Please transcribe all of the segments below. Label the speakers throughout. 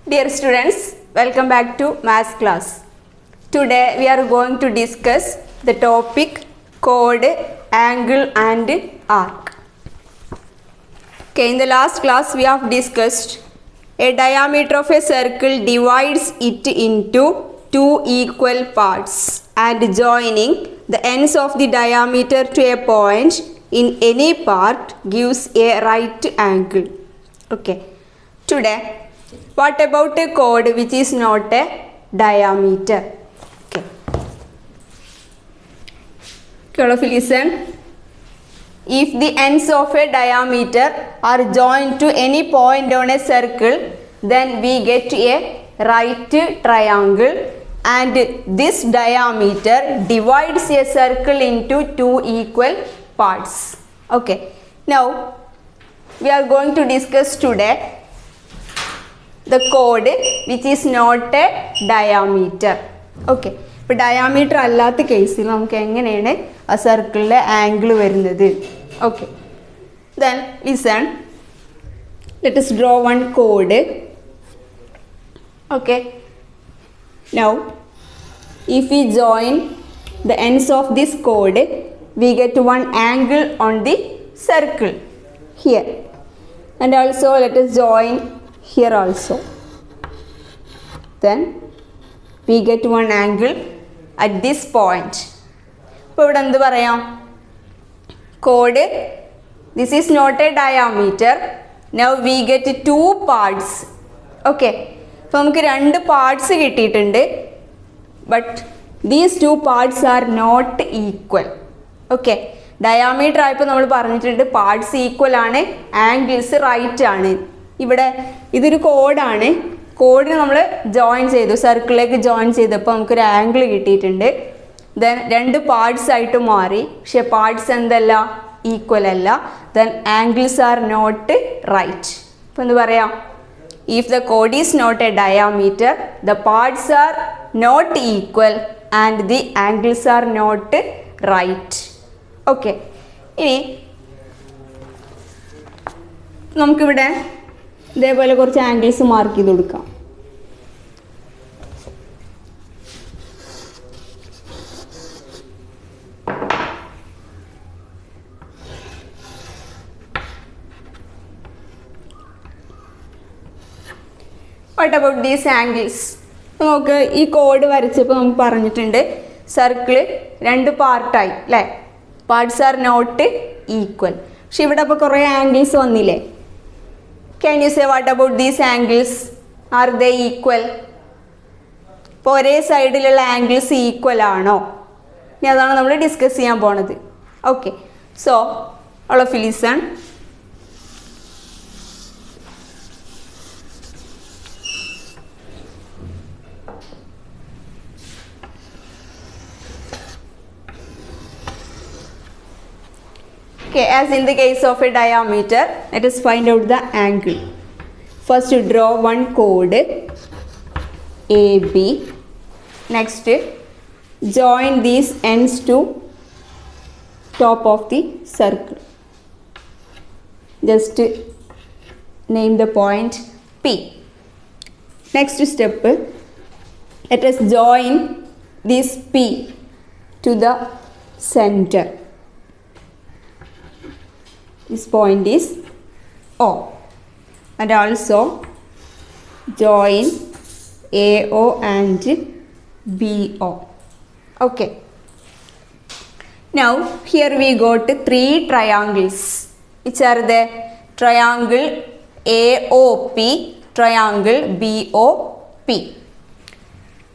Speaker 1: Dear students, welcome back to maths class. Today we are going to discuss the topic chord, angle and arc. Okay, in the last class we have discussed a diameter of a circle divides it into two equal parts and joining the ends of the diameter to a point in any part gives a right angle. Okay, today what about a chord which is not a diameter? Okay, all of you listen. If the ends of a diameter are joined to any point on a circle, then we get a right triangle, and this diameter divides a circle into two equal parts. Okay, now we are going to discuss today the chord which is not a diameter. Okay, ഇപ്പോൾ diameter അല്ലാത്ത കേസിൽ നമുക്ക് എങ്ങനെയാണ് ആ സർക്കിളിലെ angle വരുന്നത്? Okay, then listen, let us draw one chord. Okay, now if we join the ends of this chord, we get one angle on the circle here, and also let us join here also, then we get one angle at this point. ഇപ്പോൾ ഇവിടെ എന്ത് പറയാം? chord, this is not a diameter. Now we get two parts. Okay, അപ്പോൾ നമുക്ക് രണ്ട് parts കിട്ടിയിട്ടുണ്ട്, but these two parts are not equal. Okay, diameter ആയപ്പോൾ നമ്മൾ പറഞ്ഞിട്ടുണ്ട് പാർട്സ് ഈക്വൽ ആണ്, ആംഗിൾസ് റൈറ്റ് ആണ്. ഇവിടെ ഇതൊരു കോഡാണ്, കോഡിന് നമ്മൾ ജോയിൻ ചെയ്തു, സർക്കിളിലേക്ക് ജോയിൻ ചെയ്തപ്പോൾ നമുക്കൊരു ആംഗിൾ കിട്ടിയിട്ടുണ്ട്. ദെൻ രണ്ട് പാർട്സ് ആയിട്ട് മാറി, പക്ഷെ പാർട്സ് എന്തല്ല, ഈക്വൽ അല്ല. Then angles are not right. അപ്പോൾ എന്ത് പറയാം? ഇഫ് ദ കോഡ് is not a diameter, the parts are not equal and the angles are not right. Okay, ഇനി നമുക്കിവിടെ ഇതേപോലെ കുറച്ച് ആംഗിൾസ് മാർക്ക് ചെയ്ത് കൊടുക്കാം. What about these angles? നമുക്ക് ഈ കോഡ് വരച്ചപ്പോൾ നമുക്ക് പറഞ്ഞിട്ടുണ്ട് സർക്കിള് രണ്ട് പാർട്ടായി അല്ലേ, പാർട്സ് ആർ നോട്ട് ഈക്വൽ. പക്ഷെ ഇവിടെ അപ്പോൾ കുറേ ആംഗിൾസ് വന്നില്ലേ? Can you say what about these angles? Are they equal? ഇപ്പോൾ ഒരേ സൈഡിലുള്ള ആംഗിൾസ് ഈക്വൽ ആണോ? ഇനി അതാണ് നമ്മൾ ഡിസ്കസ് ചെയ്യാൻ പോണത്. Okay, so all of you listen. Okay, as in the case of a diameter, let us find out the angle. First, draw one chord AB. Next, join these ends to top of the circle. Just name the point P. Next step, let us join this P to the center. This point is O, and also join AO and BO. Okay, now here we got three triangles. Which are the triangle AOP, triangle BOP.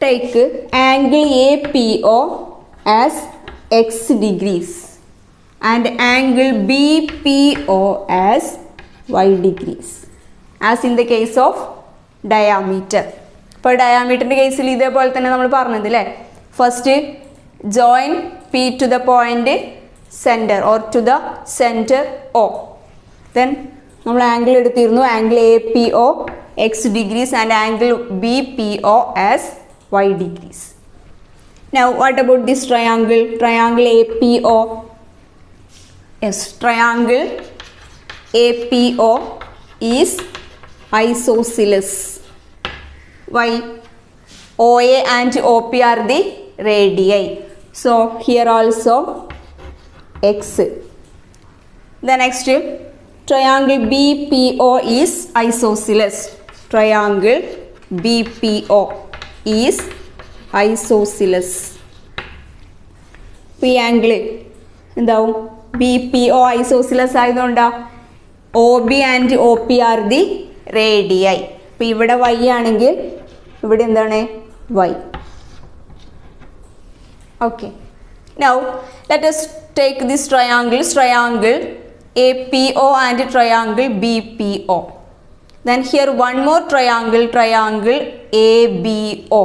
Speaker 1: Take angle APO as X degrees and angle BPO as Y degrees, as in the case of diameter. ഇപ്പോൾ ഡയാമീറ്ററിൻ്റെ കേസിൽ ഇതേപോലെ തന്നെ നമ്മൾ പറഞ്ഞത് അല്ലേ, first join P to the point center or to the center O. Then നമ്മൾ angle എടുത്തിരുന്നു, angle APO X degrees and angle BPO as Y degrees. Now what about this triangle? Triangle APO. Yes, triangle APO is isosceles. Why? OA and OP are the radii. So here also X. The next, triangle BPO is isosceles. Triangle BPO is isosceles. ഈ angle എന്താവും BPO isosceles ആയതുകൊണ്ടാ OB and OP are the radii. അപ്പോൾ ഇവിടെ y ആണെങ്കിൽ ഇവിടെ എന്താണ് y. Okay. Now let us take this triangle APO and triangle BPO. Then here one more triangle ABO.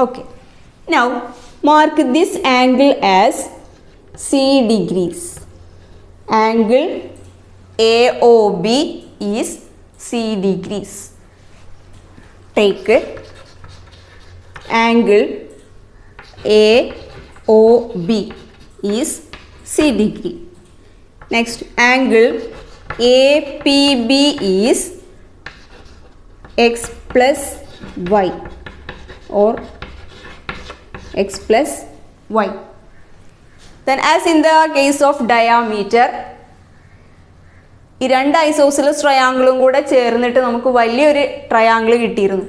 Speaker 1: Okay. Now mark this angle as C degrees. Angle AOB is C degrees. Take angle AOB is C degree. Next, angle APB is X plus Y or X plus Y. Then as in the case of diameter, ഈ രണ്ട് isosceles ട്രയാങ്കിളും കൂടെ ചേർന്നിട്ട് നമുക്ക് വലിയൊരു triangle കിട്ടിയിരുന്നു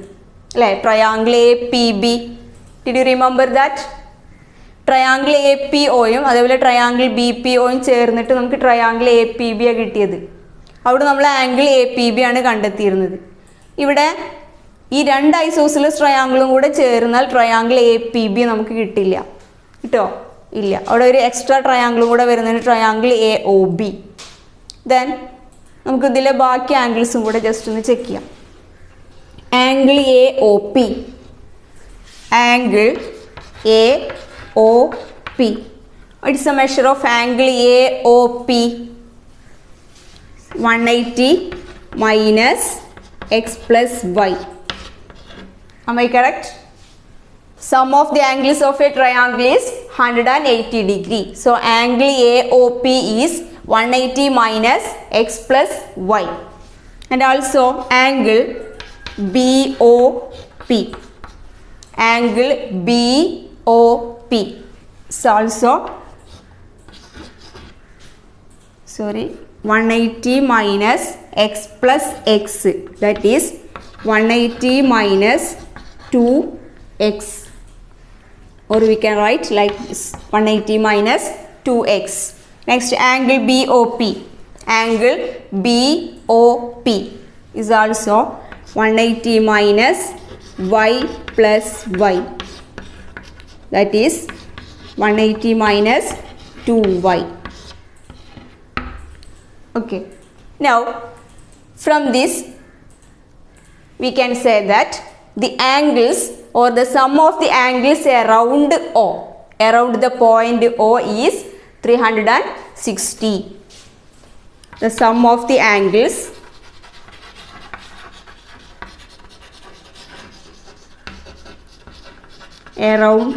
Speaker 1: അല്ലേ? Triangle APB. Did you remember that? Triangle APOയും അതേപോലെ ട്രയാങ്കിൾ BPOയും ചേർന്നിട്ട് നമുക്ക് ട്രയാങ്കിൾ APB കിട്ടിയത്. അവിടെ നമ്മൾ ആംഗിൾ APB ആണ് കണ്ടെത്തിയിരുന്നത്. ഇവിടെ ഈ രണ്ട് ഐസോസിലസ് ട്രയാങ്കിളും കൂടെ ചേർന്നാൽ ട്രയാങ്കിൾ APB നമുക്ക് കിട്ടില്ല. കിട്ടോ? ഇല്ല. അവിടെ ഒരു എക്സ്ട്രാ ട്രയാങ്കിളും കൂടെ വരുന്നതിന് ട്രയാങ്കിൾ AOB. ദെൻ നമുക്ക് ഇതിലെ ബാക്കി ആംഗിൾസും കൂടെ ജസ്റ്റ് ഒന്ന് ചെക്ക് ചെയ്യാം. Angle AOP. Angle AOP. What is the measure of angle AOP? 180 minus X plus Y. Am I correct? Sum of the angles of a triangle is 180 degree. So angle AOP is 180 minus X plus Y. And also angle BOP. Angle BOP is also 180 minus X plus X, that is 180 minus 2X, or we can write like this, 180 minus 2X. Next, angle BOP. Angle BOP is also 180 minus Y plus Y, that is 180 minus 2Y. Okay. Now from this we can say that the angles or the sum of the angles around O, around the point O, is 360. The sum of the angles around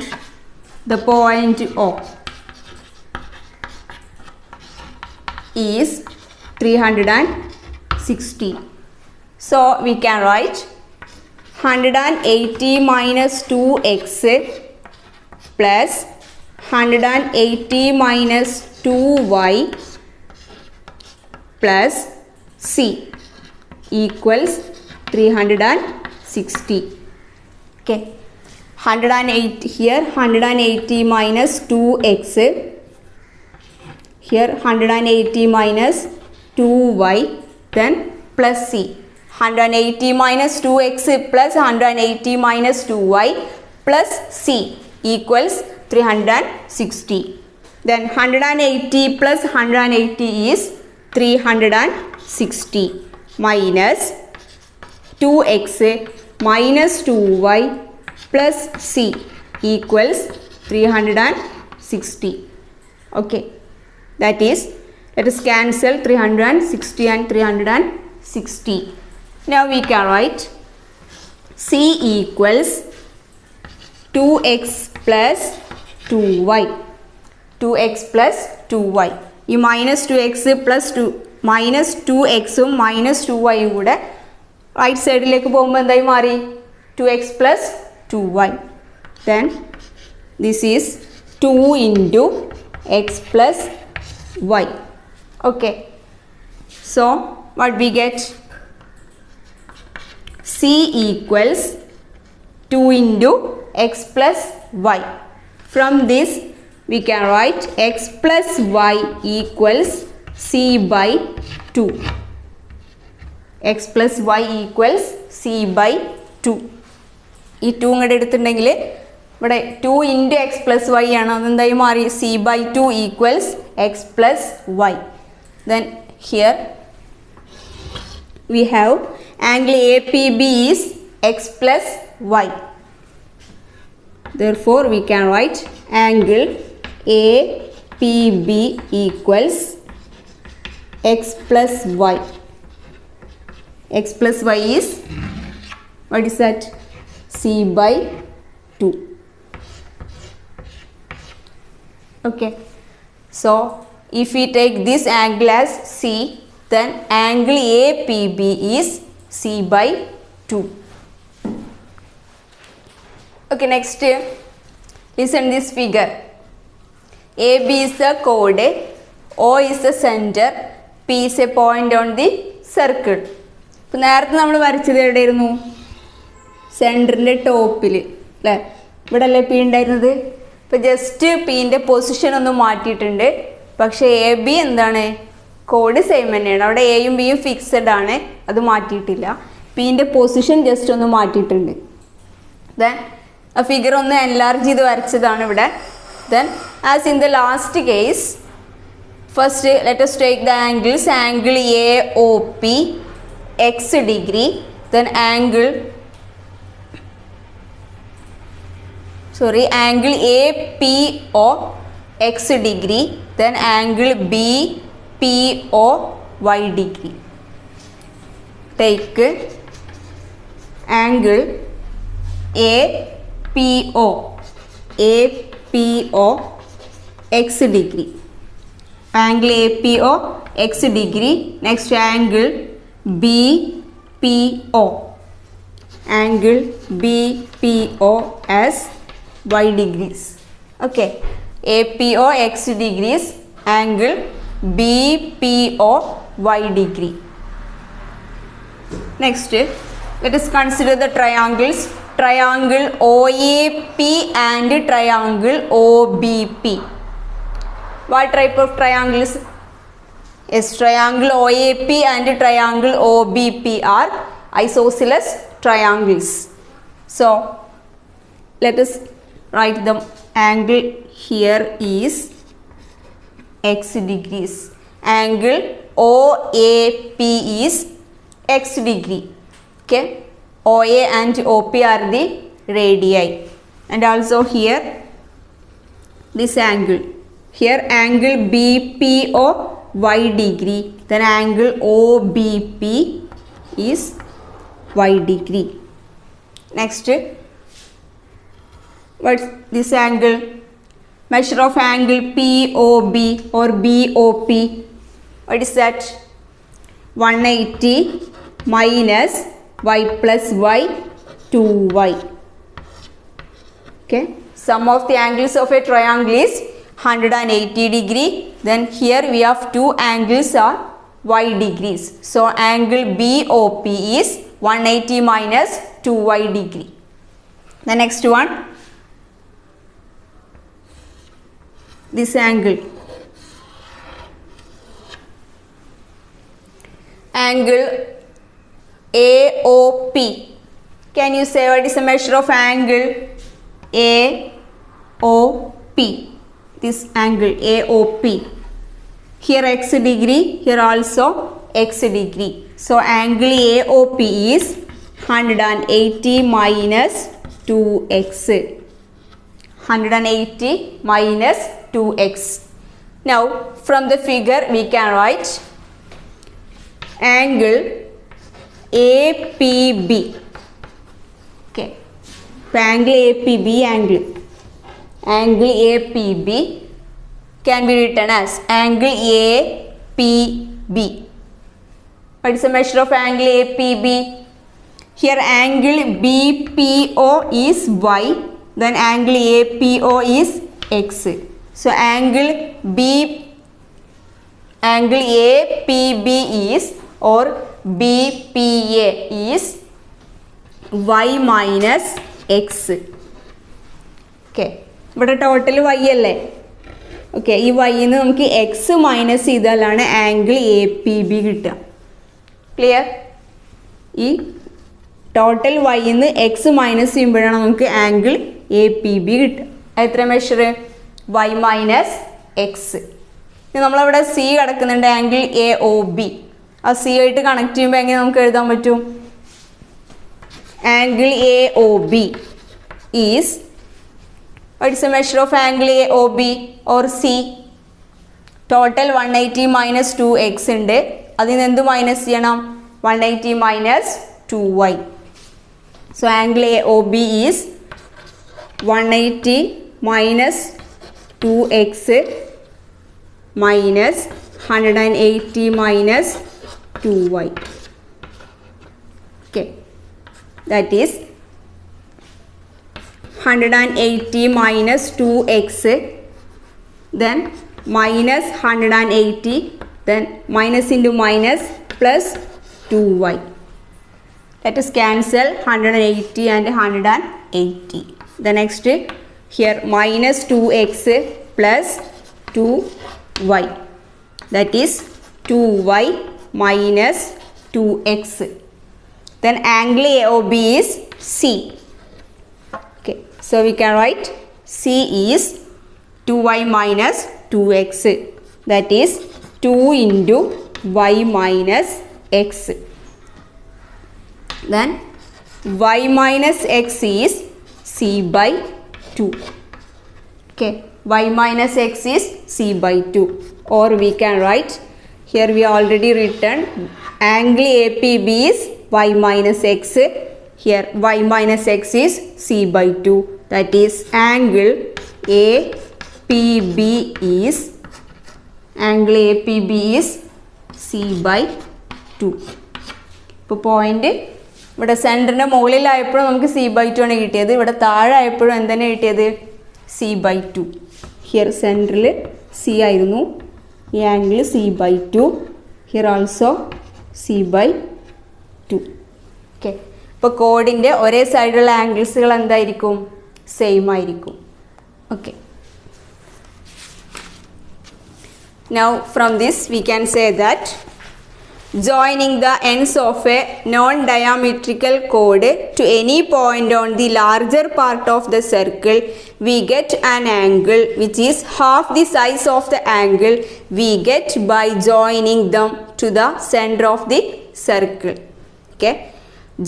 Speaker 1: the point O is 360. So we can write 180 minus 2x plus 180 minus 2y plus c equals 360. Okay. 180 here, 180 minus 2x, here 180 minus 2y, then plus c. 180 minus 2x plus 180 minus 2y plus c equals 360. Then 180 plus 180 is 360 minus 2x minus 2y plus c equals 360. Okay, that is, let us cancel 360 and 360. Now we can write c equals 2x plus 2y. 2x plus 2y. ഈ minus 2x plus 2 minus 2x ഉം minus 2y കൂടെ right സൈഡിലേക്ക് പോകുമ്പോൾ എന്തായി മാറി? 2x plus 2y. Then this is 2 into x plus y. Okay. So what we get? C equals 2 into x plus y. From this we can write x plus y equals c by 2. x plus y equals c by 2. ഈ 2 ഇങ്ങോട്ട് എടുത്തിട്ടുണ്ടെങ്കിൽ ഇവിടെ 2 into X plus Y ആണ്, അതെന്തായി മാറി c by 2 equals x plus y. Then here we have angle APB is x plus y. Therefore, we can write angle APB equals x plus y. X plus y is, what is that? C by 2. Okay. So, if we take this angle as C, then angle APB is C by 2. Okay, next, listen this figure. AB is the chord, O is the center, P is a point on the circle. ഇപ്പോൾ നേരത്തെ നമ്മൾ വരച്ചത് എവിടെയായിരുന്നു? സെൻറ്ററിൻ്റെ ടോപ്പിൽ അല്ലേ? ഇവിടെ അല്ലേ പി ഉണ്ടായിരുന്നത്. ഇപ്പോൾ ജസ്റ്റ് പിൻ്റെ പൊസിഷൻ ഒന്ന് മാറ്റിയിട്ടുണ്ട്. പക്ഷേ എ ബി എന്താണ്? കോഡ് സെയിം തന്നെയാണ്. അവിടെ എയും ബിയും ഫിക്സഡ് ആണ്, അത് മാറ്റിയിട്ടില്ല. പിൻ്റെ പൊസിഷൻ ജസ്റ്റ് ഒന്ന് മാറ്റിയിട്ടുണ്ട്. ദെൻ ആ ഫിഗർ ഒന്ന് എൻലാർജ് ചെയ്ത് വരച്ചതാണ് ഇവിടെ. Then as in the last case, first let us take the angles. Angle AOP x degree, then angle APO x degree, then angle BPO y degree. Take angle APO x degree. Angle APO x degree. Next angle BPO. Angle BPO as y degrees. Okay. APO x degrees. Angle BPO y degree. Next, let us consider the triangles. Triangle OAP and triangle OBP. What type of triangles? Yes, triangle OAP and triangle OBP are isosceles triangles. So, let us write the angle here is x degrees. Angle OAP is x degree. Okay. OA and OP are the radii. And also here this angle. Here angle BPO y degree. Then angle OBP is y degree. Next, what's this angle? Measure of angle POB or BOP. What is that? 180 minus y plus y 2y. Okay. Sum of the angles of a triangle is 180 degree. Then here we have two angles are y degrees. So angle BOP is 180 minus 2y degree. The next one, this angle. Angle AOP. Can you say what is the measure of angle AOP? This angle AOP. Here x degree, here also x degree. So angle AOP is 180 minus 2x. 180 minus 2x. Now from the figure we can write angle APB. Okay. So angle APB angle APB can be written as angle APB. What is the measure of angle APB? Here angle BPO is y, then angle APO is x. So angle APB is or BPA is y minus x. Okay, ഇവിടെ total y അല്ലേ? Okay, ഈ വൈന്ന് നമുക്ക് x minus ചെയ്താലാണ് angle A P B കിട്ടുക. Clear? ഈ total വൈന്ന് x minus ചെയ്യുമ്പോഴാണ് നമുക്ക് ആംഗിൾ എ പി ബി കിട്ടുക. എത്ര മെഷർ? Y minus x. നമ്മളവിടെ സി കിടക്കുന്നുണ്ട്, ആംഗിൾ എ ഒ ബി. ആ സി ആയിട്ട് കണക്ട് ചെയ്യുമ്പോൾ എങ്ങനെ നമുക്ക് എഴുതാൻ പറ്റും? Angle A O B is, what is the measure of angle AOB or C? Total 180 minus 2x ഉണ്ട്. അതിൽ നിന്ന് എന്ത് മൈനസ് ചെയ്യണം? 180 minus 2y. So angle AOB is 180 minus 2x minus 180 minus 2y. Okay, that is 180 minus 2x, then minus 180, then minus into minus plus 2y. Let us cancel 180 and 180. The next here minus 2x plus 2y, that is 2y minus 2x. Then angle AOB is C. So we can write C is 2y minus 2x, that is 2 into y minus x. Then y minus x is C by 2. Okay, y minus x is C by 2. Or we can write, here we already written angle APB is y minus x. Here y minus x is C by 2. That is angle APB is C by 2. ഇപ്പോൾ point ഇവിടെ സെൻറ്ററിൻ്റെ മുകളിലായപ്പോഴും നമുക്ക് C by 2 ആണ് കിട്ടിയത്. ഇവിടെ താഴെ ആയപ്പോഴും എന്താണ് കിട്ടിയത്? C by 2. ഹിയർ സെൻറ്ററിൽ C ആയിരുന്നു, ഈ angle C by 2. Here also C by 2. Okay, ഇപ്പോൾ കോഡിൻ്റെ ഒരേ സൈഡിലുള്ള ആംഗിൾസുകൾ എന്തായിരിക്കും? സെയിം ആയിരിക്കും. Okay, now from this we can say that joining the ends of a non-diametrical chord to any point on the larger part of the circle, we get an angle which is half the size of the angle we get by joining them to the center of the circle. Okay,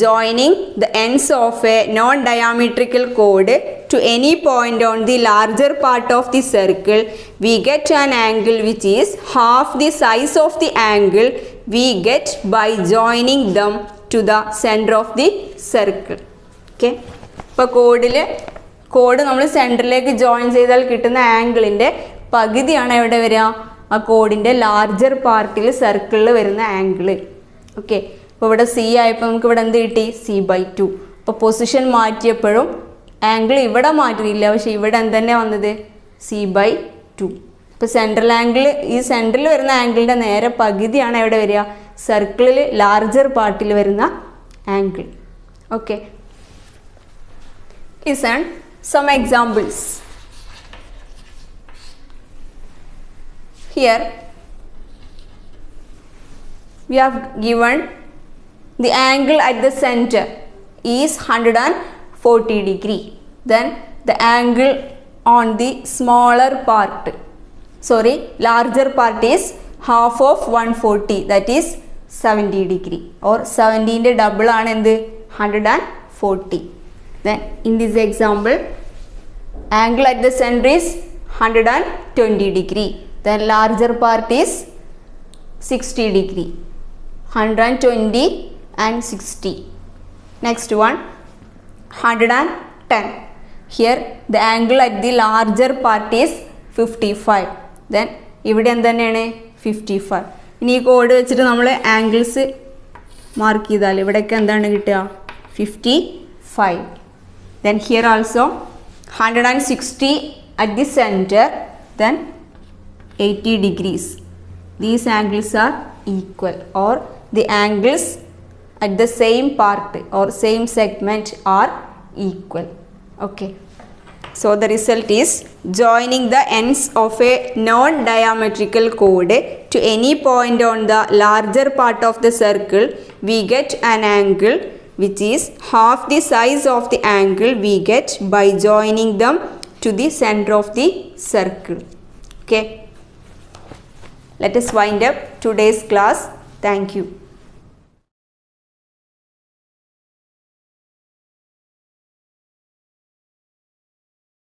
Speaker 1: joining the ends of a non-diametrical chord to any point on the larger part of the circle, we get an angle which is half the size of the angle we get by joining them to the center of the circle. Okay, ഇപ്പോൾ code നമ്മൾ സെൻറ്ററിലേക്ക് join ചെയ്താൽ കിട്ടുന്ന ആംഗിളിൻ്റെ പകുതിയാണ് എവിടെ വരിക? ആ കോഡിൻ്റെ larger പാർട്ടിൽ സർക്കിളിൽ വരുന്ന ആംഗിൾ. ഓക്കെ, അപ്പോൾ ഇവിടെ C ആയപ്പോൾ നമുക്ക് ഇവിടെ എന്ത് കിട്ടി? C by 2. അപ്പോൾ പൊസിഷൻ മാറ്റിയപ്പോഴും ആംഗിൾ ഇവിടെ മാറ്റിയില്ല, പക്ഷേ ഇവിടെ എന്തെന്നെ വന്നത്? C by 2. ഇപ്പോൾ സെൻട്രൽ ആംഗിൾ, ഈ സെൻറ്ററിൽ വരുന്ന ആംഗിളിൻ്റെ നേരെ പകുതിയാണ് എവിടെ വരിക? സർക്കിളിൽ ലാർജർ പാർട്ടിൽ വരുന്ന angle. Okay, listen some examples. Here we have given the angle at the center is 140 degree. Then the angle on the smaller part, larger part is half of 140, that is 70 degree, or 70 ന്റെ double ആണ് എന്ത്? 140. Then in this example, angle at the center is 120 degree. Then larger part is 60 degree. 120 and 60. Next one, 110. Here the angle at the larger part is 55. Then ഇവിടെ എന്താണ്? 55. ഇനി ഈ code വെച്ചിട്ട് നമ്മൾ angles mark ചെയ്താൽ ഇവിടെയൊക്കെ എന്താണ് കിട്ടുക? 55. Then here also 160 at the center, then 80 degrees. These angles are equal, or the angles at the same part or same segment are equal. Okay. So the result is joining the ends of a non-diametrical chord to any point on the larger part of the circle, we get an angle which is half the size of the angle we get by joining them to the center of the circle. Okay. Let us wind up today's class. Thank you.